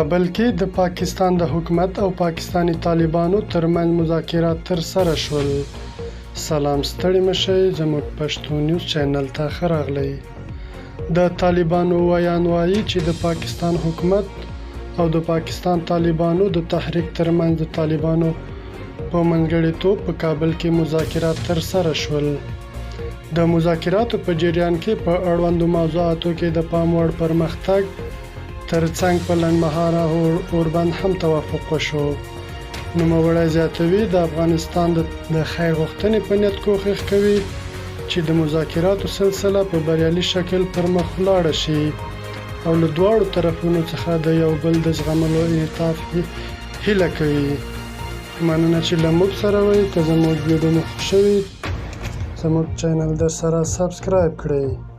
کابل کې د پاکستان د حکومت او پاکستاني طالبانو ترمنځ مذاکرات ترسره شول. سلام ستړي مشئ، زموږ پښتو نیوز چینل ته ښه راغلئ. د طالبانو ویان وایي چې د پاکستان حکومت او د پاکستان طالبانو د تحریک ترمنځ د طالبانو په منځګړیتوب په کابل کې مذاکرات ترسره شول. د مذاکراتو په جریان کې په اړوندو موضوعاتو کې د پام وړ پرمختګ ترڅنګ په لنډمهاله اوربند هم توافق وشو. نوموړی زیاتوي د افغانستان د خیر غوښتنې په نیت کوښښ کوي چې د مذاکراتو سلسله په بریالي شکل پر مخ ولاړه شي او له دواړو طرفونو څخه د یو بل د زغملو انعطاف هیله کوي. مننه چې له موږ سره وئ. که زموږ ویډیو مو خوښ شوي زموږ چینل در سره سبسکرایب کړئ.